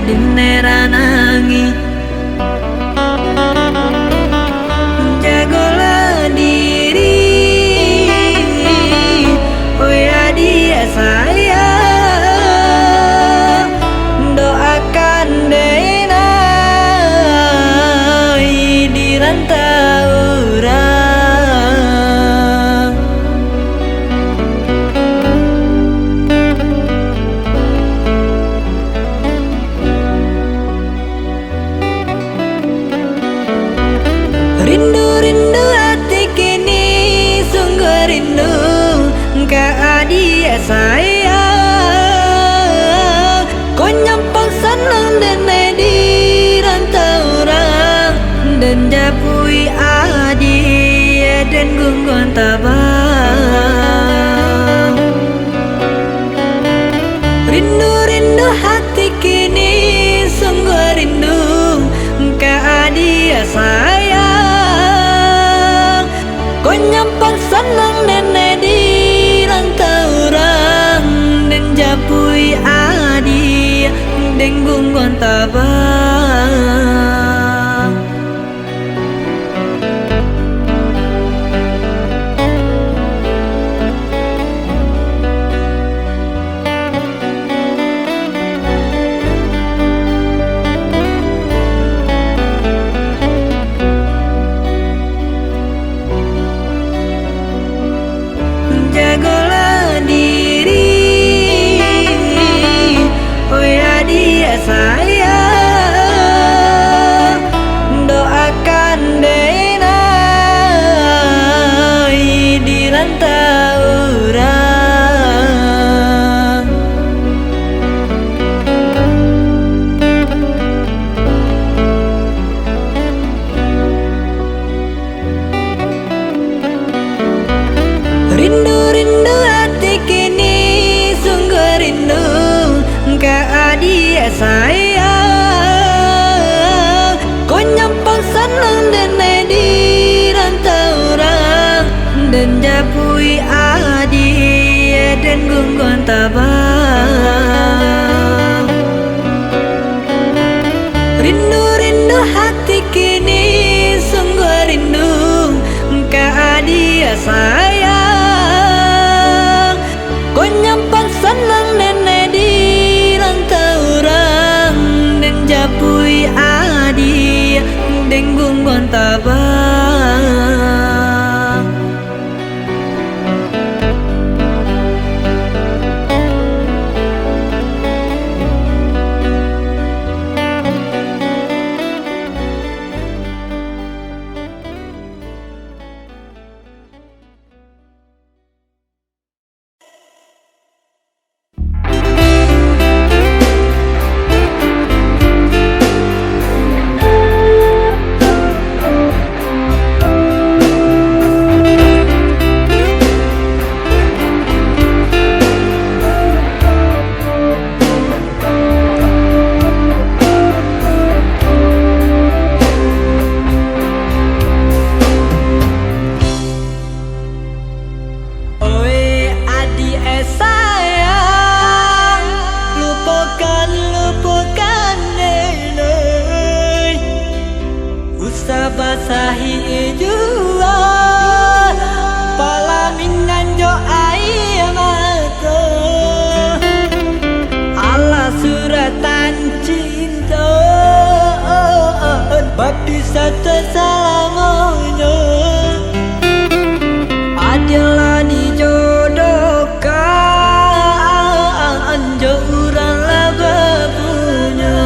dineranangi. Jagolah diri, oh ya dia sayang. Doakan denai di rantau orang. Rindu-rindu hati kini sungguh rindu ka dia sayang. Kau nyampang senang dan di rantau orang, dan japui adia dan gunggon tabang. Rindu-rindu hati kini sungguh rindu ka dia sayang. Kau nyampang senang nenek di rantau orang, dan japui adi denggung tabang. Jagolah diri, oh ya dia sayang. Doakan denai di rantau orang. Rindu-rindu hati kini sungguh rindu ka dia sayang. Kau nyampang senang dan di rantau orang, dan japui adia dan gunggon tabang. Rindu-rindu hati kini sungguh rindu ka dia sayang. Kau nyampang senang nenek di rantau orang, dan japui adi denggung tabang. Basahi jua palamingan jo air mata, ala suratan cinta badi satu selamanya. Adalah dijodohkan jo urang laba punya.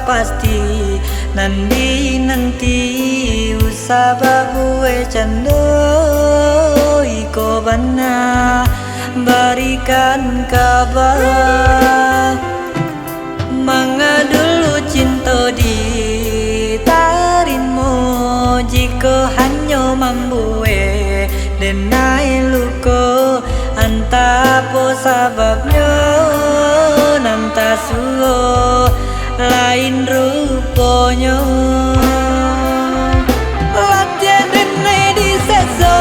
pasti nandi nanti sababu cando iko bana berikan kabar manga dulu cinta di tarinmu jika hanya mambue denai luko antapo sababnya nanta suo lain rupanya latihan denai di seso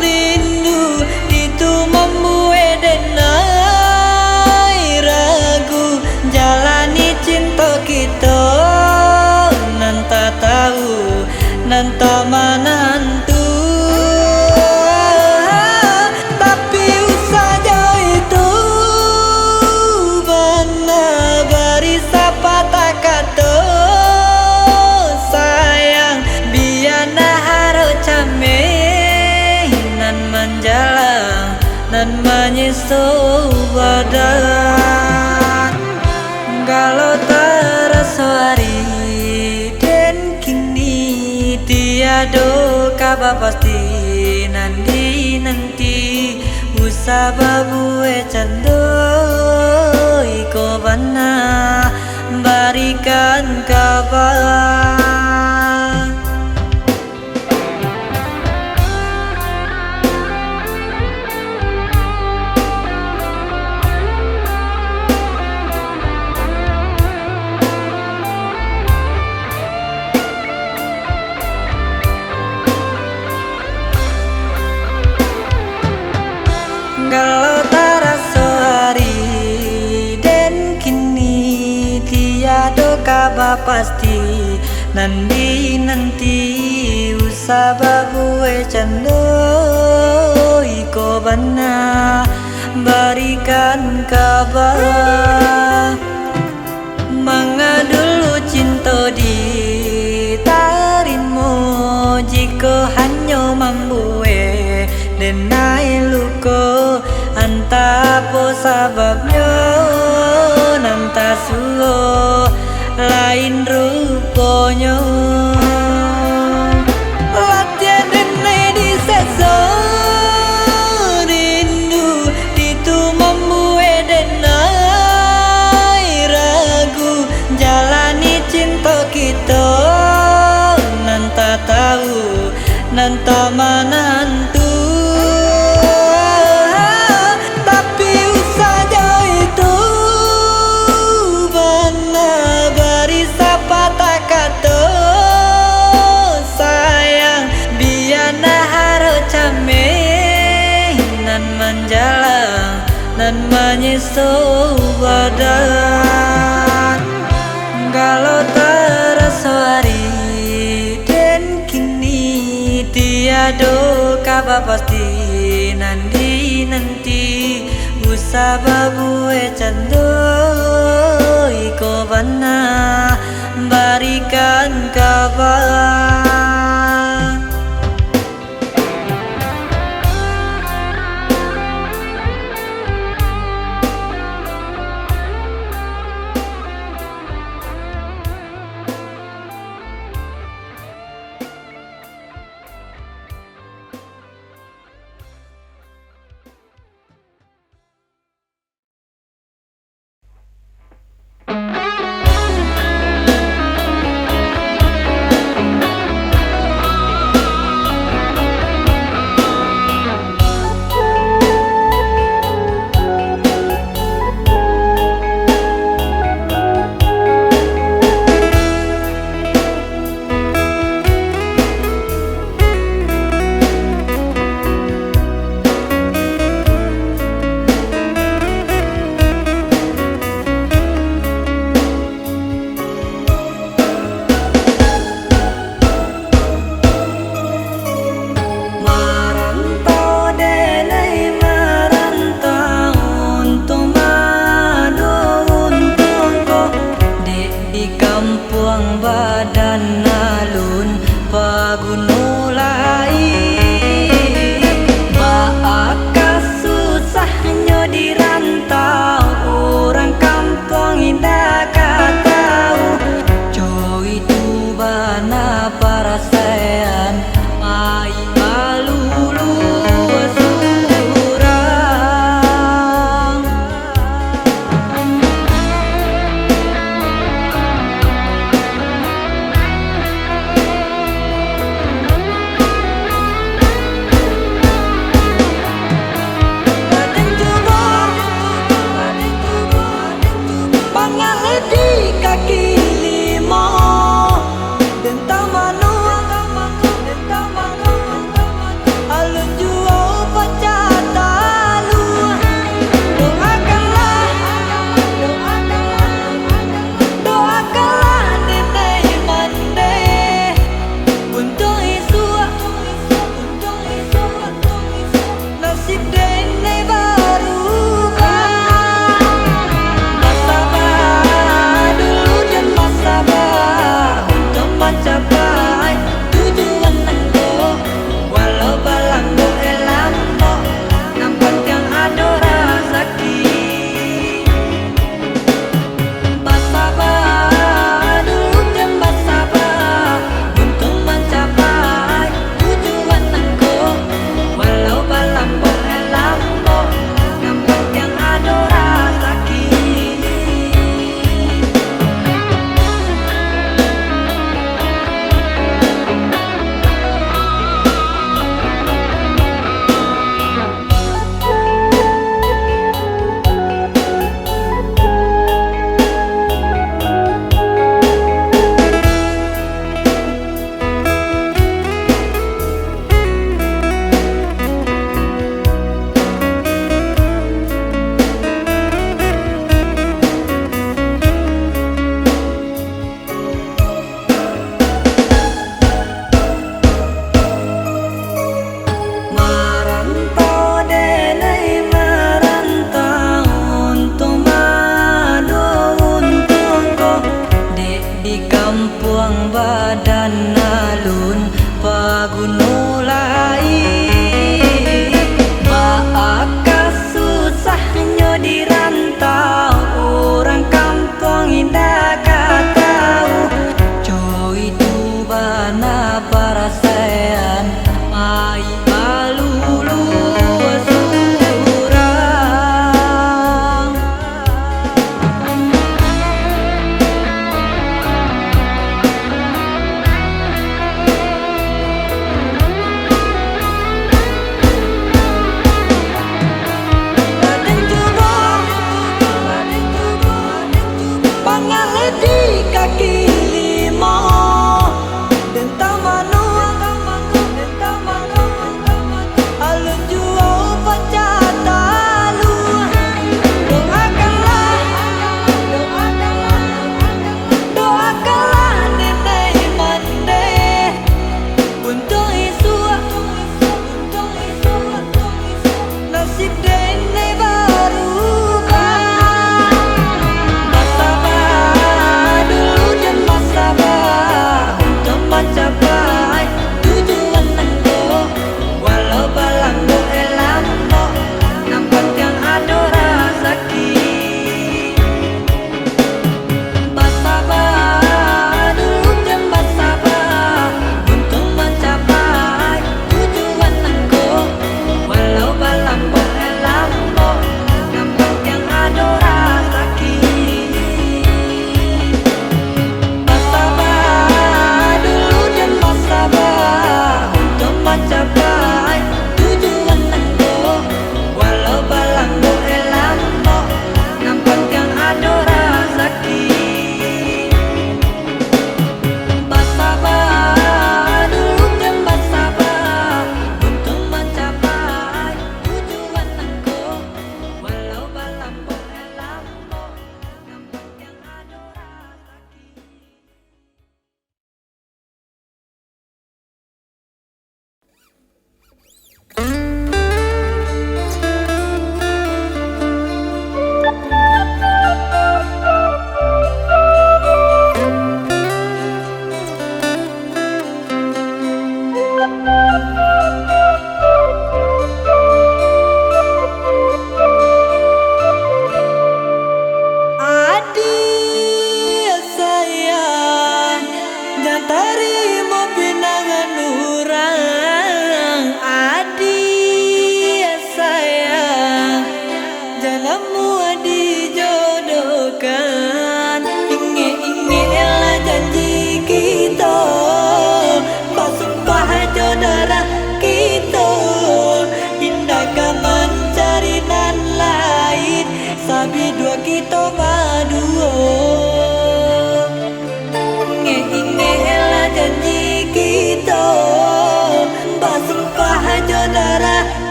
rindu itu mambue denai ragu jalani cinta kita nanta tahu nanta manantu tapi usaha itu benar bari sapata kata sayang biana haro came nan menjalang nan menyesu badan galau terasa hari dan kini tiada kabar pasti nanti usababu cando iko bana berikan kabar galau terasa hari dan kini tiada kabar pasti nanti usababu cando iko bana berikan kabar manga dulu cinta di tarinmu jika hanya mambue denai luko antapo sababnya nanta suo lain rupanya latihan denai di seso rindu itu mambue denai ragu jalani cinta kita nanta tahu nanta manantu tapi usaha itu benar bari sapata kata sayang biana haro came nan menjalang nan menyesu badan galau terasa hari dan kini tiada kabar pasti nanti usababu cando iko bana berikan kabar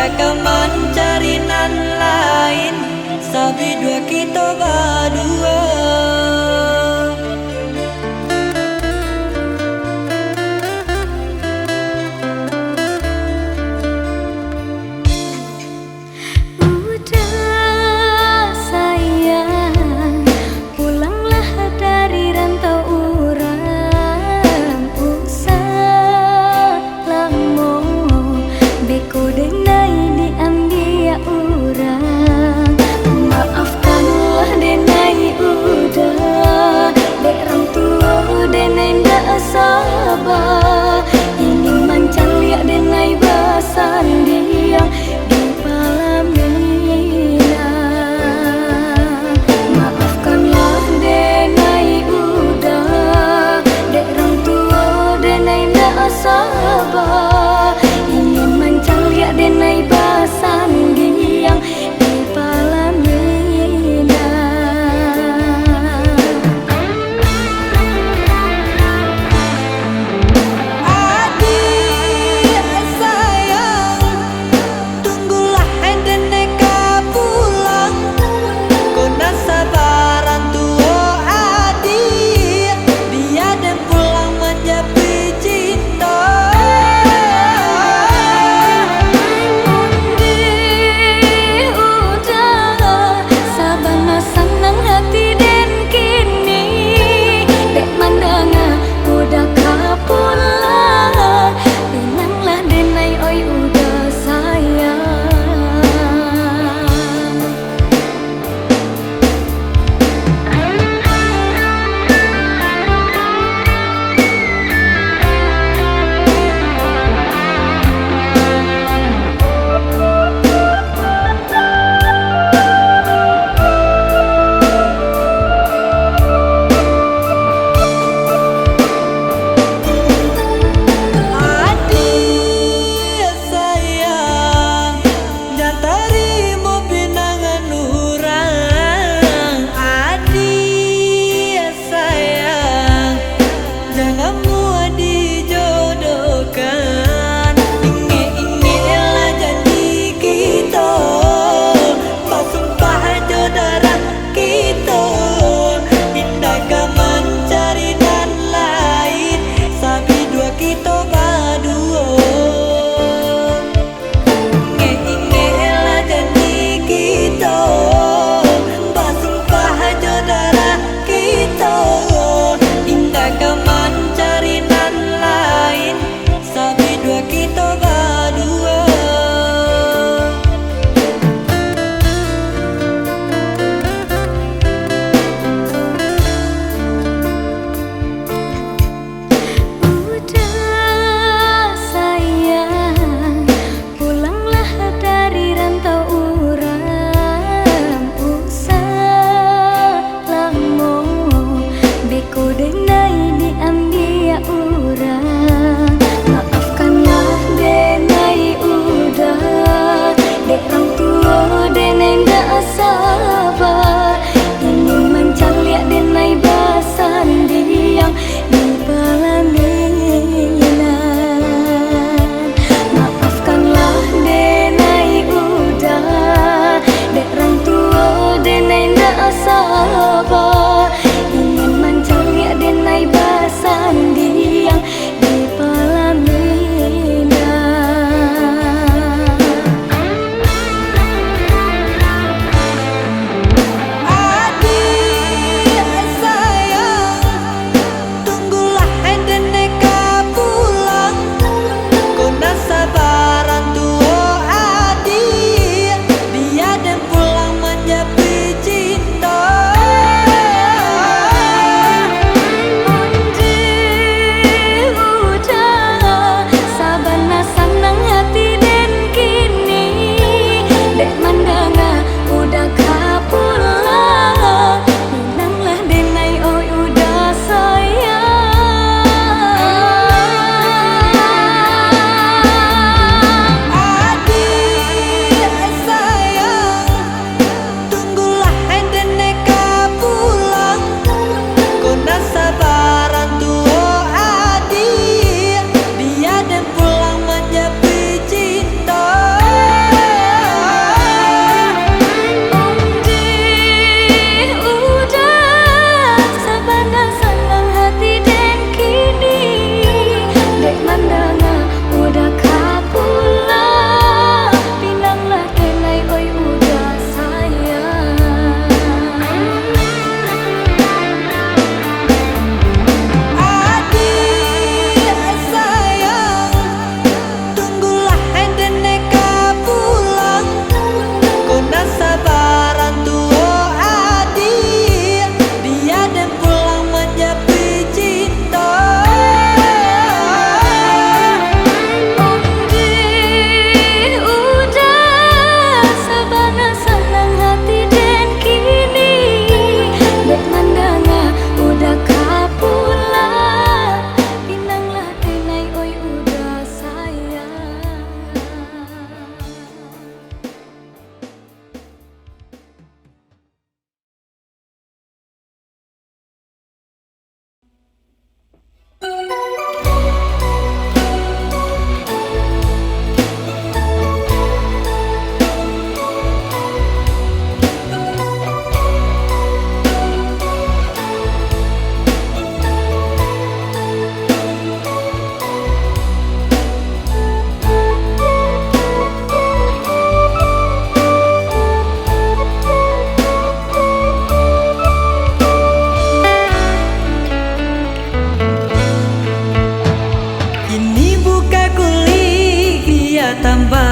keman cari nan lain, sabi dua kita berdua. Maafkanlah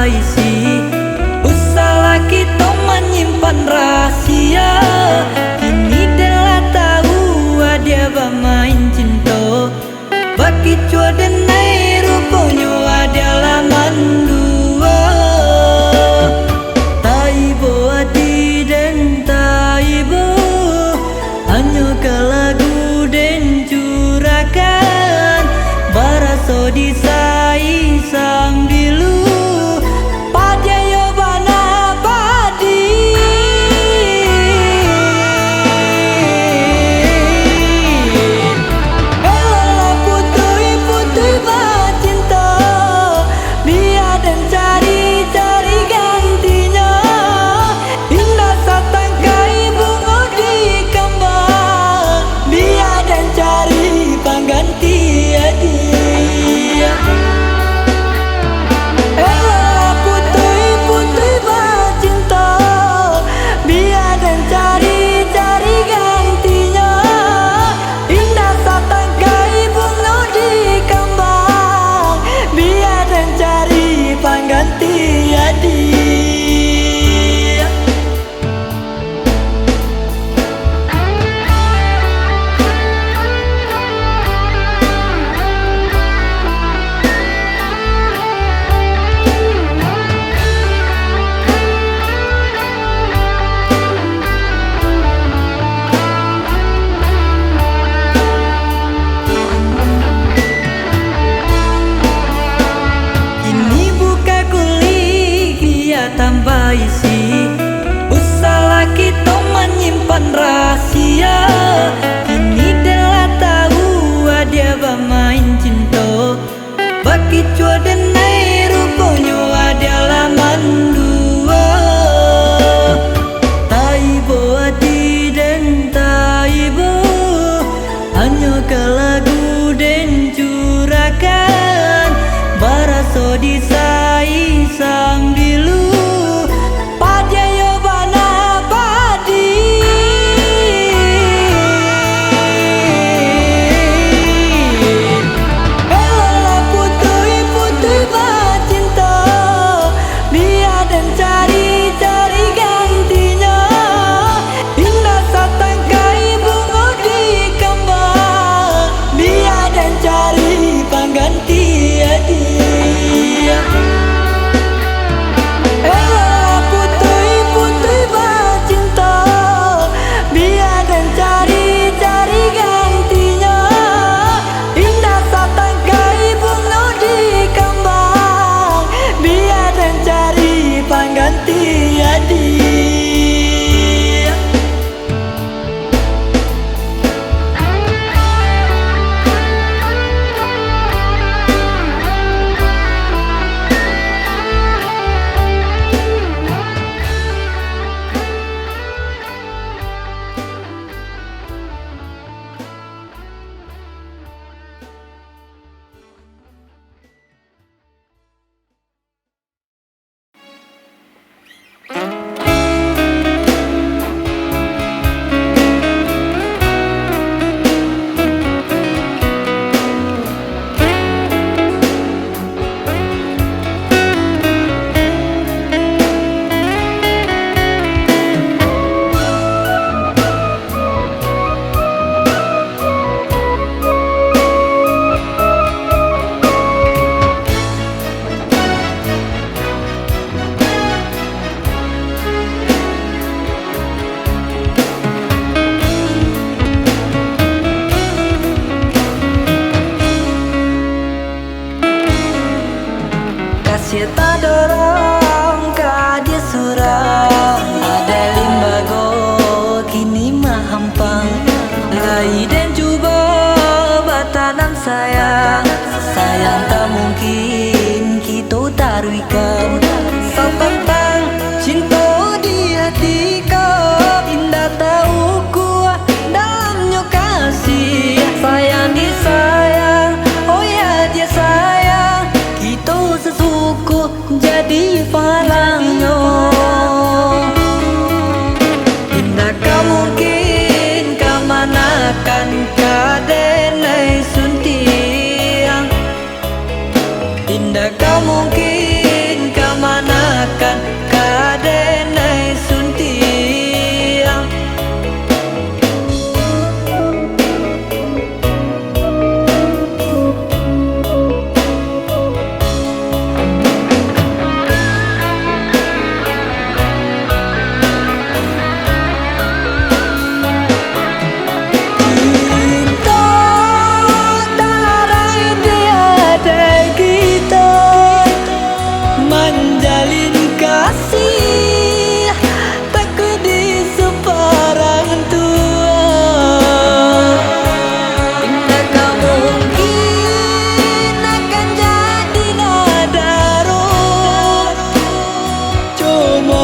isi. Usahlah kita menyimpan rahasia. Kini telah tahu dia bermain cinta. Bagi cua denai rupanya adalah mandua. Taibo hati dan taibo, hanya ke lagu dan curakan. Baraso disai sambilu padaya bana padi. Elalah putui-putui bercinta, biar dan cari-cari gantinya. Indah satangkai bunga di kembang, biar dan cari pengganti dia. Elalah putui-putui bercinta, biar dan cari-cari gantinya. Indah satangkai bunga di kembang, biar dan cari pengganti dia. Ini buka kulit dia tambah isi. Usahlah kita menyimpan rahasia. Kini telah tahu dia bermain cinta. Bagi cua denai rupanya adalah mandua. Taibo hati dan taibo, hanya ke lagu dan curakan. Baraso disai sambilu padaya bana padi. Elalah putui-putui bercinta, biar dan cari-cari gantinya. Indah satangkai bunga di kembang, biar dan cari pengganti dia. Elalah putui-putui bercinta, biar dan cari-cari gantinya. Indah satangkai bunga di kembang, biar dan cari pengganti dia. Kasih tak dorong ka dia surau, ada limbago kini mahampang. Lai dan cuba batanan sayang, sayang tak mungkin kita taruhkan. Sepentang cinta di hati kau, indah tahu kuat dalamnya kasih. Sayang disayang, oh ya dia sayang, kita sesuku jadi falangnya. Indah kau mungkin kemanakan kadenai suntiang. Indah kau mungkin kemana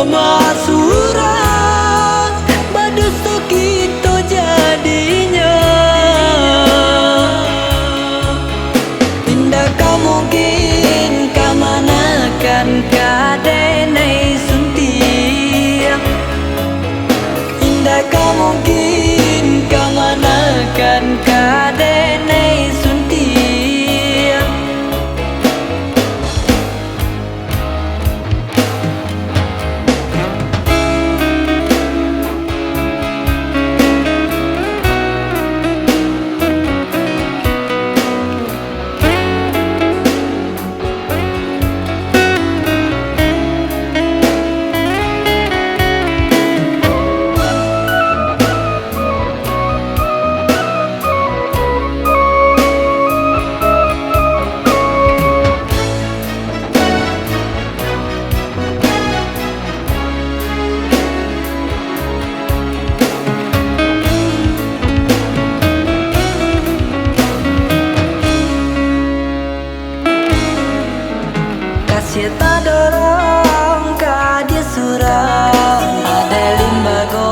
mama surang badusto kita jadinya. Indah kau mungkin kamanakan kadenai suntiang. Indah kau mungkin kamanakan kadenai suntiang. Kasih tak dorong ka dia surau ada limbago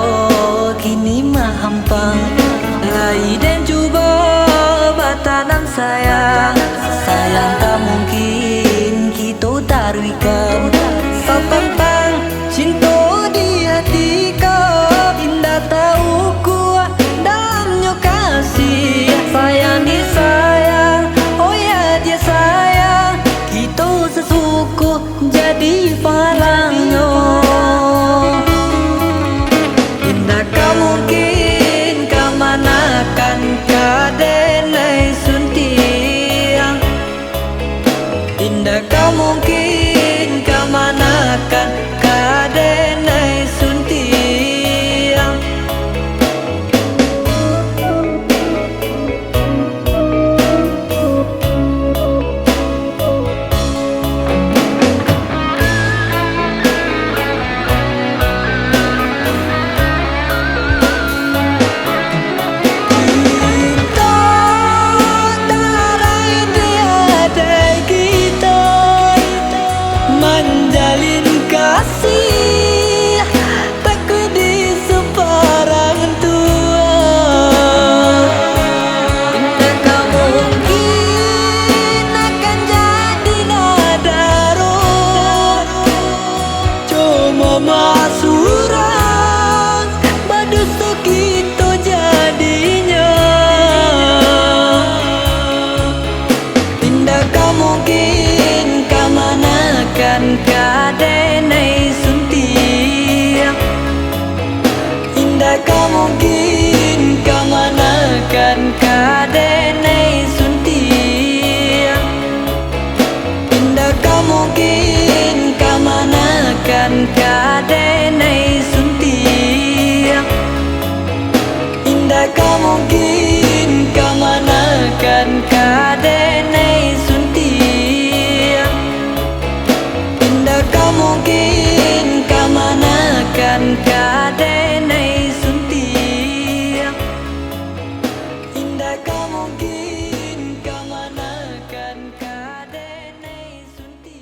kini mahampang lai dan cuba batanam sayang sayang tak mungkin kita taruikan sapantang cinta di hati kau indah tahu kuat dalamnya kasih sayang disayang oh ya dia sayang kita sesuku jadi parangnya. Indah kau mungkin kamanakan kadenai suntiang. Indah kau mungkin kamanakan kadenai suntiang. Menjalin kasih takut di separang tua. Indah kau mungkin akan jadi nada roh. Cuma masurang badusto kita jadinya. Indah kau mungkin kamanakan kadenai suntiang. Indah kau mungkin kamanakan kadenai suntiang. Indah kau mungkin kamanakan kadenai suntiang. Indah kau mungkin kamanakan kadenai suntiang. Indah kau mungkin kamanakan kadenai suntiang. Indah kau mungkin kamanakan kadenai suntiang.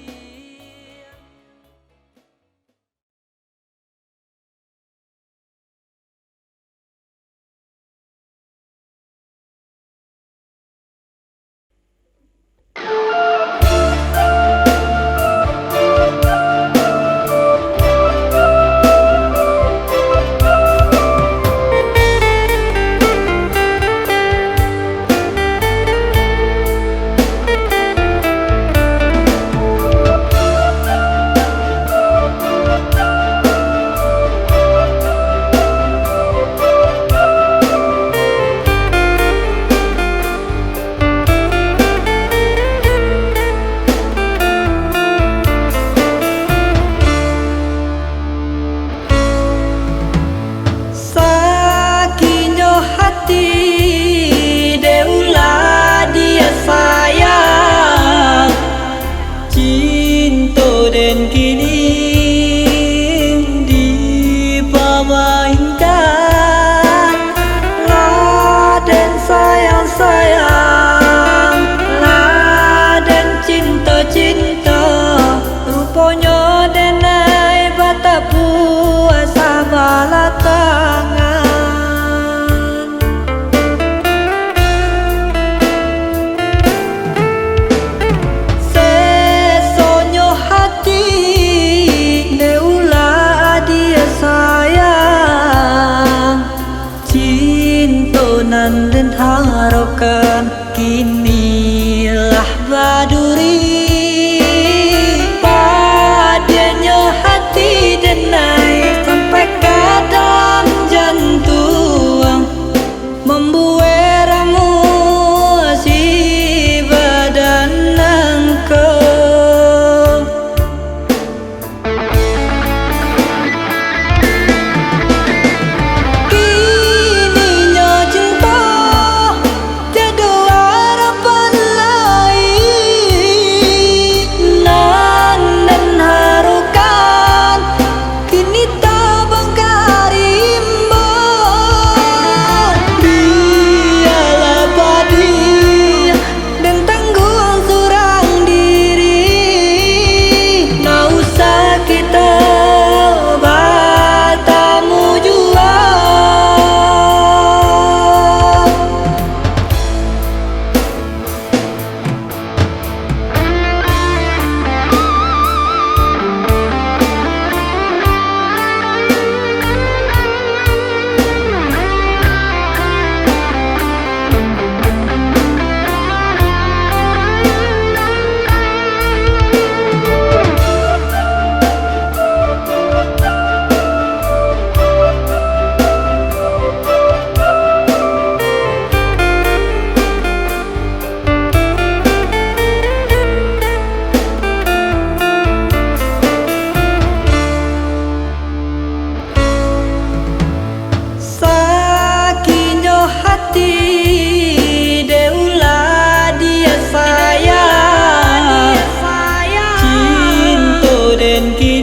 cinta rupanya denai batapu đến kia